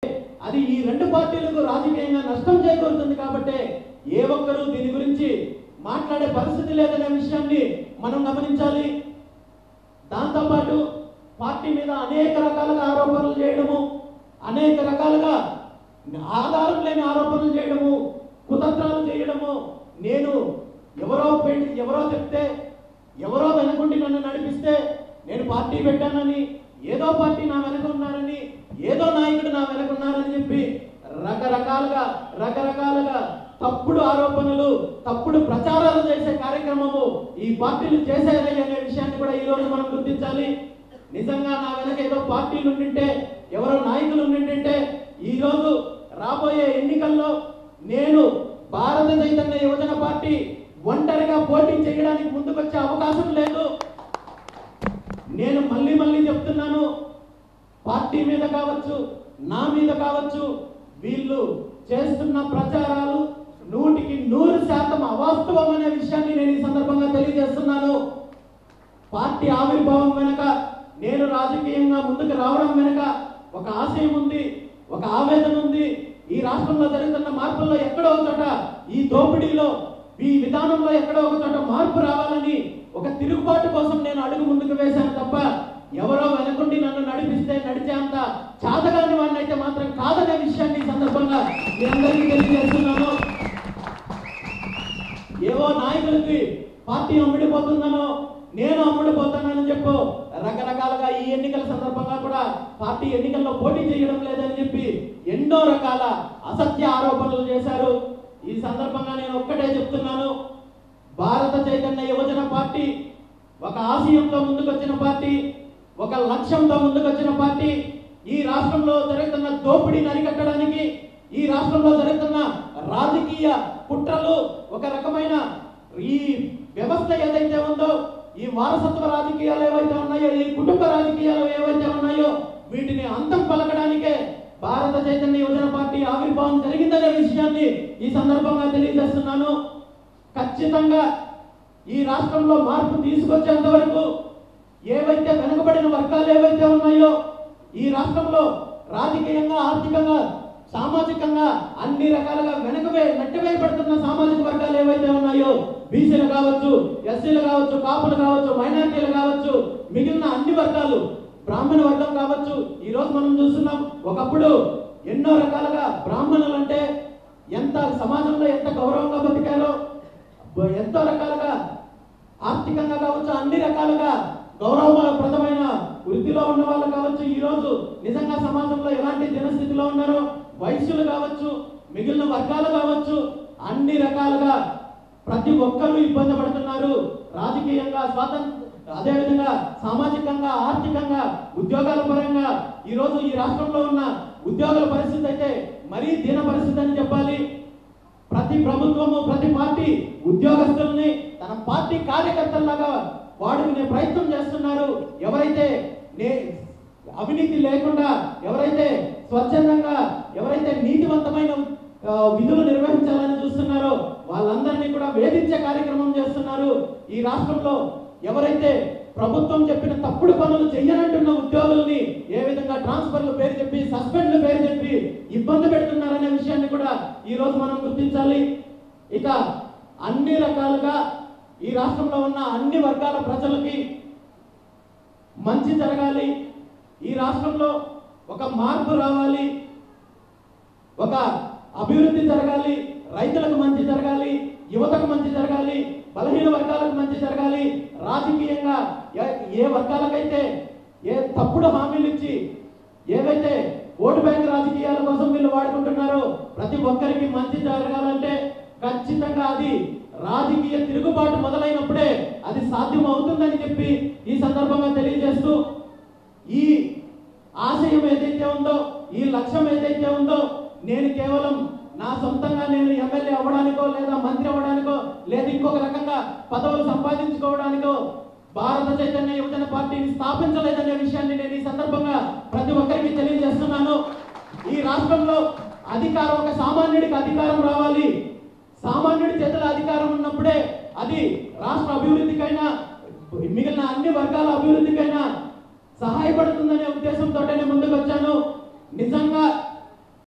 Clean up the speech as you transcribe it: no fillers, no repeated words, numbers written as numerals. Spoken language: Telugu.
అది ఈ రెండు పార్టీలకు రాజకీయంగా నష్టం చేకూరుతుంది కాబట్టి ఏ ఒక్కరూ దీని గురించి మాట్లాడే పరిస్థితి లేదనే విషయాన్ని మనం గమనించాలి. దాంతోపాటు పార్టీ మీద అనేక రకాలుగా ఆరోపణలు చేయడము, అనేక రకాలుగా ఆధారం లేని ఆరోపణలు చేయడము, కుతంత్రాలు చేయడము, నేను ఎవరో చెప్తే ఎవరో వెనకుండి నన్ను నడిపిస్తే నేను పార్టీ పెట్టానని, ఏదో పార్టీ నా వెనక ఉన్నారని, ఏదో నాయకుడు నా వెనక ఉన్నారని చెప్పి రకరకాలుగా తప్పుడు ఆరోపణలు, తప్పుడు ప్రచారాలు చేసే కార్యక్రమము ఈ పార్టీలు చేశాయి అనే విషయాన్ని కూడా ఈ రోజు మనం గుర్తించాలి. నిజంగా నా వెనక ఏదో పార్టీలు ఉండింటే, ఎవరో నాయకులు ఉండింటే ఈ రోజు రాబోయే ఎన్నికల్లో నేను భారత చైతన్య యువజన పార్టీ ఒంటరిగా పోటీ చేయడానికి ముందుకొచ్చే అవకాశం లేదు. నేను మళ్ళీ చెప్తున్నాను, పార్టీ మీద కావచ్చు, నా మీద కావచ్చు, వీళ్ళు చేస్తున్న ప్రచారాలు 100% అవాస్తవం అనే విషయాన్ని నేను ఈ సందర్భంగా తెలియజేస్తున్నాను. పార్టీ ఆవిర్భావం వెనుక, నేను రాజకీయంగా ముందుకు రావడం వెనుక ఒక ఆశయం ఉంది, ఒక ఆవేదన ఉంది. ఈ రాష్ట్రంలో జరుగుతున్న మార్పుల్లో ఎక్కడో ఒక చోట, ఈ దోపిడీలో, ఈ విధానంలో ఎక్కడో ఒక చోట మార్పు రావాలని ఒక తిరుగుబాటు కోసం నేను అడుగు ముందుకు వేశాను తప్ప ఎవరో వెనకుండి నన్ను నడిపిస్తే నడిచేంత చాతగాని వాడిని అయితే మాత్రం కాదనే విషయాన్ని ఈ సందర్భంగా మీ అందరికీ తెలియజేస్తున్నాను. ఏవో నాయకులకి పార్టీ అమ్ముడిపోతుందనో, నేను అమ్ముడిపోతానని చెప్పు రకరకాలుగా ఈ ఎన్నికల సందర్భంగా కూడా పార్టీ ఎన్నికల్లో పోటీ చేయడం లేదని చెప్పి ఎన్నో రకాల అసత్య ఆరోపణలు చేశారు. ఈ సందర్భంగా నేను ఒక్కటే చెప్తున్నాను, భారత చైతన్య యువజన పార్టీ ఒక ఆశయంతో ముందుకొచ్చిన పార్టీ, ఒక లక్ష్యంతో ముందుకొచ్చిన పార్టీ. ఈ రాష్ట్రంలో జరుగుతున్న దోపిడీని అరికట్టడానికి, ఈ రాష్ట్రంలో జరుగుతున్న రాజకీయ కుట్రలు, ఒక రకమైన ఈ వ్యవస్థ ఏదైతే ఉందో, ఈ వారసత్వ రాజకీయాలు ఏవైతే ఉన్నాయో, ఈ కుటుంబ రాజకీయాలు ఏవైతే ఉన్నాయో, వీటిని అంతం పలకడానికే భారత చైతన్య యువజన పార్టీ ఆవిర్భావం జరిగిందనే విషయాన్ని ఈ సందర్భంగా తెలియజేస్తున్నాను. ఖచ్చితంగా ఈ రాష్ట్రంలో మార్పు తీసుకొచ్చేంత వరకు ఏవైతే వెనుకబడిన వర్గాలు ఏవైతే ఉన్నాయో, ఈ రాష్ట్రంలో రాజకీయంగా, ఆర్థికంగా, సామాజికంగా అన్ని రకాలుగా నెట్టివేయబడుతున్న సామాజిక వర్గాలు ఏవైతే ఉన్నాయో, బీసీలు కావచ్చు, ఎస్సీలు కావచ్చు, కాపులు కావచ్చు, మైనారిటీలు కావచ్చు, మిగిలిన అన్ని వర్గాలు, బ్రాహ్మణ వర్గం కావచ్చు. ఈ రోజు మనం చూస్తున్నాం, ఒకప్పుడు ఎన్నో రకాలుగా బ్రాహ్మణులు అంటే ఎంత సమాజంలో ఎంత గౌరవంగా బతికారో, ఎంతో రకాలుగా ఆర్థికంగా కావచ్చు, అన్ని రకాలుగా గౌరవప్రదమైన వృత్తిలో ఉన్న వాళ్ళు కావచ్చు, ఈ రోజు నిజంగా సమాజంలో ఎలాంటి దినస్థితిలో ఉన్నారో, వైశ్యులు కావచ్చు, మిగిలిన వర్గాలు కావచ్చు, అన్ని రకాలుగా ప్రతి ఒక్కరూ ఇబ్బంది పడుతున్నారు. రాజకీయంగా, అదేవిధంగా సామాజికంగా, ఆర్థికంగా, ఉద్యోగాల పరంగా ఈ రోజు ఈ రాష్ట్రంలో ఉన్న ఉద్యోగుల పరిస్థితి అయితే మరీ దీన పరిస్థితి అని చెప్పాలి. ప్రతి ప్రభుత్వము, ప్రతి పార్టీ ఉద్యోగస్తుల్ని తన పార్టీ కార్యకర్తల్లాగా వాడుకునే ప్రయత్నం చేస్తున్నారు. ఎవరైతే అవినీతి లేకుండా, ఎవరైతే స్వచ్ఛందంగా, ఎవరైతే నీతివంతమైన విధులు నిర్వహించాలని చూస్తున్నారో వాళ్ళందరినీ కూడా వేధించే కార్యక్రమం చేస్తున్నారు. ఈ రాష్ట్రంలో ఎవరైతే ప్రభుత్వం చెప్పిన తప్పుడు పనులు చెయ్యనంటున్న ఉద్యోగుల్ని ఏ విధంగా ట్రాన్స్ఫర్ల పేరు చెప్పి, సస్పెండ్ల పేరు చెప్పి ఇబ్బంది పెడుతున్నారనే విషయాన్ని కూడా ఈ రోజు మనం గుర్తించాలి. ఇక అన్ని రకాలుగా ఈ రాష్ట్రంలో ఉన్న అన్ని వర్గాల ప్రజలకి మంచి జరగాలి, ఈ రాష్ట్రంలో ఒక మార్పు రావాలి, ఒక అభివృద్ధి జరగాలి, రైతులకు మంచి జరగాలి, యువతకు మంచి జరగాలి, బలహీన వర్గాలకు మంచి జరగాలి. రాజకీయంగా ఏ వర్గాలకైతే ఏ తప్పుడు హామీలు ఇచ్చి ఏవైతే ఓటు బ్యాంక్ రాజకీయాల కోసం వీళ్ళు వాడుకుంటున్నారో ప్రతి ఒక్కరికి మంచి జరగాలంటే ఖచ్చితంగా అది రాజకీయ తిరుగుబాటు మొదలైనప్పుడే అది సాధ్యం అవుతుందని చెప్పి ఈ సందర్భంగా తెలియజేస్తూ, ఈ ఆశయం ఏదైతే ఉందో, ఈ లక్ష్యం ఏదైతే ఉందో, నేను కేవలం నా సొంతంగా నేను ఎమ్మెల్యే అవ్వడానికో, లేదా మంత్రి అవ్వడానికో, లేదా ఇంకొక రకంగా పదవులు సంపాదించుకోవడానికో భారత చైతన్య యువజన పార్టీని స్థాపించలేదనే విషయాన్ని నేను ఈ సందర్భంగా ప్రతి ఒక్కరికి తెలియజేస్తున్నాను. ఈ రాష్ట్రంలో అధికారం, ఒక సామాన్యుడికి అధికారం రావాలి. సామాన్యుడి చేతుల అధికారం ఉన్నప్పుడే అది రాష్ట్ర అభివృద్ధికైనా, మిగిలిన అన్ని వర్గాల అభివృద్ధికైనా సహాయపడుతుందనే ఉద్దేశంతో ముందుకు వచ్చాను. నిజంగా